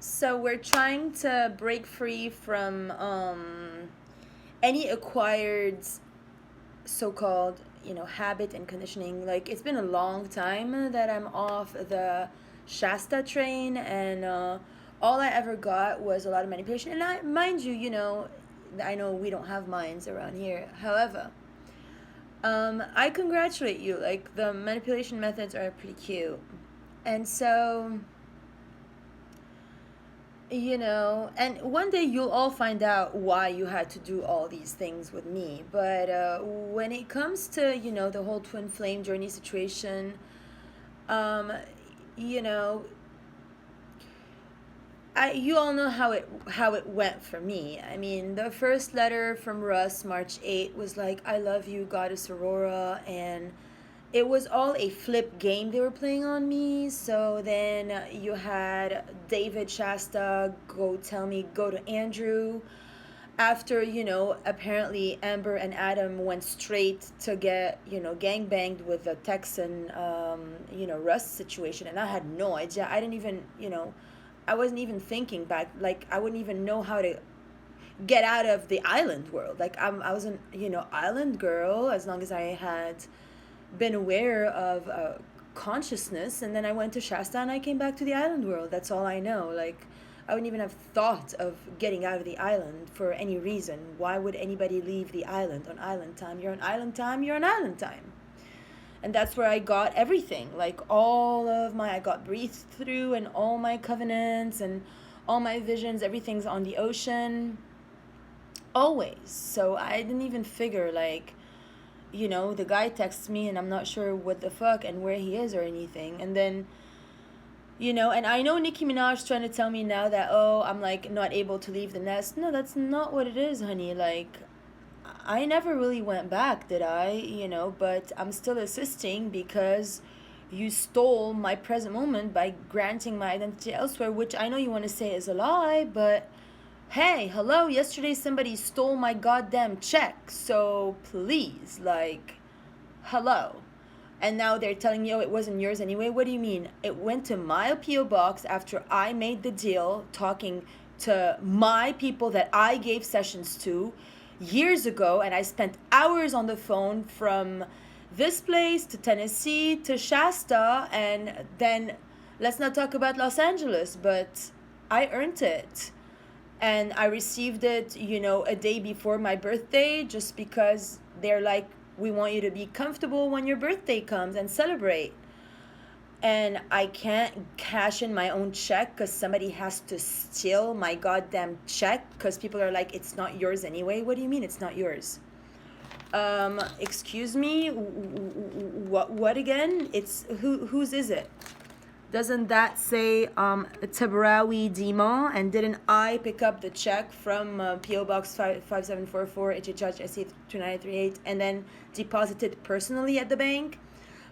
So we're trying to break free from any acquired so-called, habit and conditioning. Like it's been a long time that I'm off the Shasta train, and all I ever got was a lot of manipulation. And mind you, I know we don't have mines around here. However, I congratulate you. Like the manipulation methods are pretty cute, and so and one day you'll all find out why you had to do all these things with me. But when it comes to the whole twin flame journey situation, um you know you all know how it went for me. I mean, the first letter from Russ, March 8th, was like, "I love you, Goddess Aurora," and it was all a flip game they were playing on me. So then you had David Shasta go to Andrew after, apparently Amber and Adam went straight to get, gang banged with the Texan, Russ situation. And I had no idea. I didn't even, I wasn't even thinking back. Like, I wouldn't even know how to get out of the island world. Like, I was an, island girl as long as I had been aware of consciousness, and then I went to Shasta and I came back to the island world. That's all I know. Like, I wouldn't even have thought of getting out of the island for any reason. Why would anybody leave the island on island time? You're on island time, you're on island time. And that's where I got everything. Like, I got breathed through, and all my covenants and all my visions, everything's on the ocean. Always. So I didn't even figure, like, the guy texts me and I'm not sure what the fuck and where he is or anything. And then, and I know Nicki Minaj trying to tell me now that, oh, I'm like not able to leave the nest. No, that's not what it is, honey. Like, I never really went back, did I? But I'm still assisting because you stole my present moment by granting my identity elsewhere, which I know you want to say is a lie, but hey, hello, yesterday somebody stole my goddamn check, so please, like, hello. And now they're telling you, oh, it wasn't yours anyway. What do you mean? It went to my P.O. box after I made the deal, talking to my people that I gave sessions to years ago, and I spent hours on the phone from this place to Tennessee to Shasta, and then let's not talk about Los Angeles, but I earned it. And I received it, a day before my birthday, just because they're like, we want you to be comfortable when your birthday comes and celebrate. And I can't cash in my own check because somebody has to steal my goddamn check because people are like, it's not yours anyway. What do you mean it's not yours? Excuse me, what again? It's whose is it? Doesn't that say Tabrawi Dima? And didn't I pick up the check from P.O. Box 5744 HHH SC 2938 and then deposit it personally at the bank?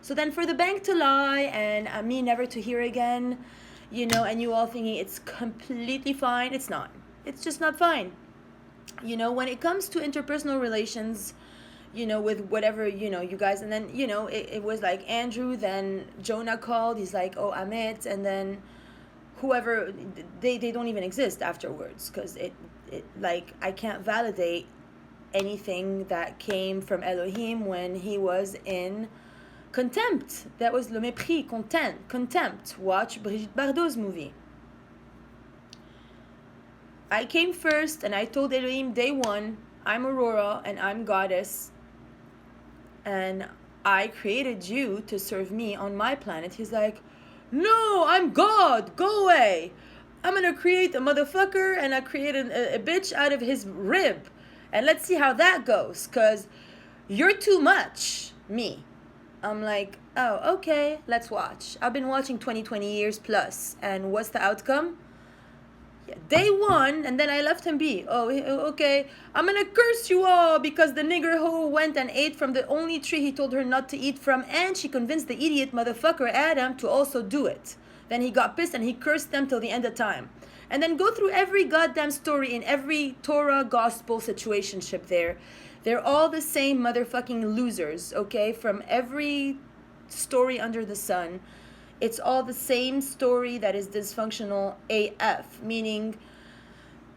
So then for the bank to lie and me never to hear again, and you all thinking it's completely fine, it's not. It's just not fine. When it comes to interpersonal relations, with whatever, you guys, and then, it was like Andrew, then Jonah called, he's like, oh, Amit, and then whoever, they don't even exist afterwards, because it like, I can't validate anything that came from Elohim when he was in contempt. That was le mépris, contempt. Watch Brigitte Bardot's movie. I came first, and I told Elohim day one, I'm Aurora, and I'm goddess, and I created you to serve me on my planet. He's like, no, I'm God, go away. I'm gonna create a motherfucker, and I created a bitch out of his rib, and let's see how that goes, because you're too much, me. I'm like, oh, okay, let's watch. I've been watching 20 years plus, and what's the outcome? Day one, and then I left him be. Oh, okay, I'm gonna curse you all because the nigger hoe went and ate from the only tree he told her not to eat from, and she convinced the idiot motherfucker Adam to also do it. Then he got pissed and he cursed them till the end of time. And then go through every goddamn story in every Torah gospel situationship there. They're all the same motherfucking losers, okay? From every story under the sun. it's all the same story that is dysfunctional AF, meaning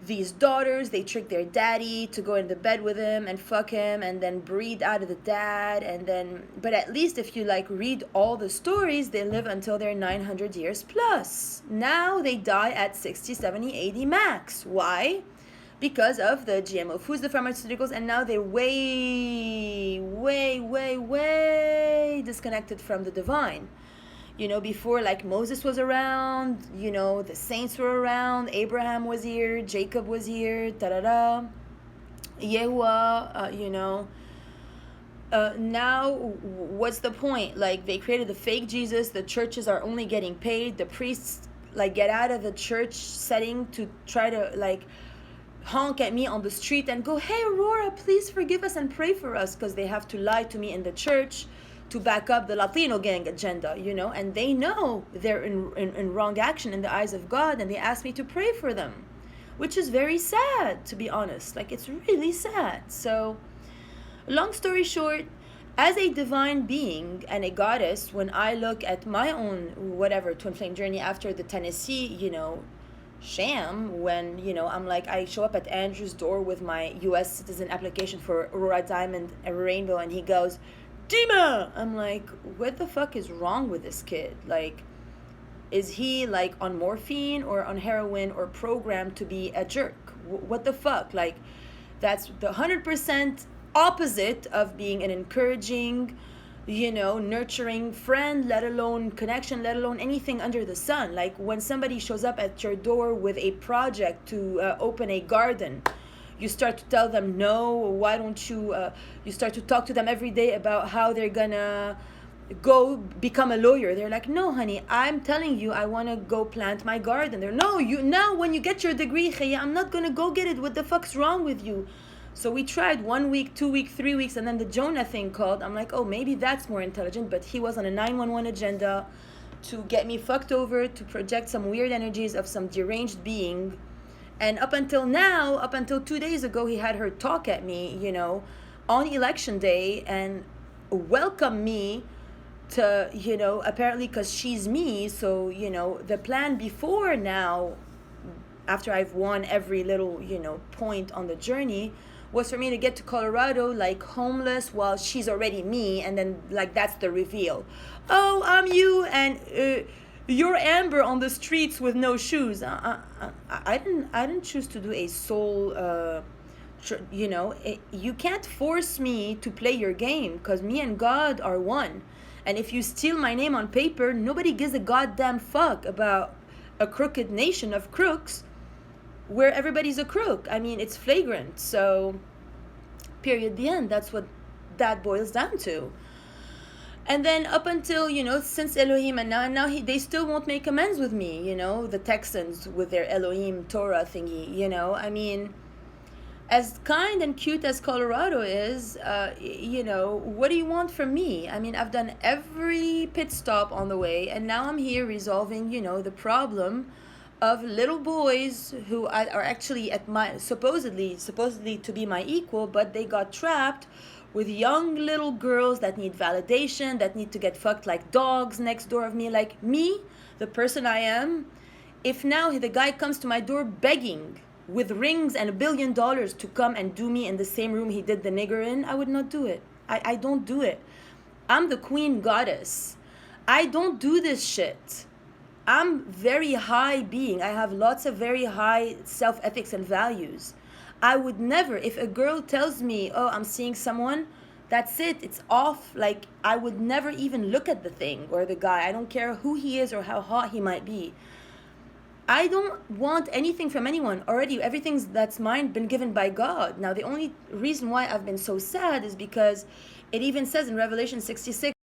these daughters, they trick their daddy to go into bed with him and fuck him and then breed out of the dad. And then, but at least if you like read all the stories, they live until they're 900 years plus. Now they die at 60, 70, 80 max. Why? Because of the GMO foods, the pharmaceuticals, and now they're way disconnected from the divine. You know, before, like, Moses was around, you know, the saints were around, Abraham was here, Jacob was here, Yehuah, you know. Now, what's the point? Like, they created the fake Jesus, the churches are only getting paid, the priests, like, get out of the church setting to try to, like, honk at me on the street and go, hey, Aurora, please forgive us and pray for us, because they have to lie to me in the church to back up the Latino gang agenda, you know, and they know they're in wrong action in the eyes of God, and they ask me to pray for them, which is very sad, to be honest. Like, it's really sad. So, long story short, as a divine being and a goddess, when I look at my own, whatever, twin flame journey after the Tennessee, you know, sham, when, you know, I'm like, I show up at Andrew's door with my U.S. citizen application for Aurora Diamond, a rainbow, and he goes, Dima! I'm like, what the fuck is wrong with this kid? Like, is he like on morphine or on heroin or programmed to be a jerk? What the fuck? Like, that's the 100% opposite of being an encouraging, you know, nurturing friend, let alone connection, let alone anything under the sun. Like, when somebody shows up at your door with a project to open a garden, you start to tell them no, why don't you, you start to talk to them every day about how they're gonna go become a lawyer. They're like, no, honey, I'm telling you, I want to go plant my garden. They're, no, you, now when you get your degree, Khaya, I'm not gonna go get it. What the fuck's wrong with you? So we tried 1 week, 2 weeks, 3 weeks, and then the Jonah thing called. I'm like, oh, maybe that's more intelligent, but he was on a 911 agenda to get me fucked over, to project some weird energies of some deranged being. And up until now, up until 2 days ago, he had her talk at me, you know, on election day and welcome me to, you know, apparently because she's me. So, you know, the plan before now, after I've won every little, you know, point on the journey, was for me to get to Colorado, like, homeless while she's already me. And then, like, that's the reveal. Oh, I'm you, and you're Amber on the streets with no shoes. I didn't choose to do a soul, you know, you can't force me to play your game, because me and God are one. And if you steal my name on paper, nobody gives a goddamn fuck about a crooked nation of crooks where everybody's a crook. I mean, it's flagrant. So, period, the end. That's what that boils down to. And then up until, you know, since Elohim, and now they still won't make amends with me, you know, the Texans with their Elohim Torah thingy, you know. I mean, as kind and cute as Colorado is, you know, what do you want from me? I mean, I've done every pit stop on the way, and now I'm here resolving, you know, the problem of little boys who are actually at my, supposedly to be my equal, but they got trapped with young little girls that need validation, that need to get fucked like dogs next door of me. Like me, the person I am, if now the guy comes to my door begging with rings and $1 billion to come and do me in the same room he did the nigger in, I would not do it. I don't do it. I'm the queen goddess. I don't do this shit. I'm very high being. I have lots of very high self-ethics and values. I would never, if a girl tells me, oh, I'm seeing someone, that's it, it's off. Like, I would never even look at the thing or the guy. I don't care who he is or how hot he might be. I don't want anything from anyone. Already, everything that's mine been given by God. Now, the only reason why I've been so sad is because it even says in Revelation 66,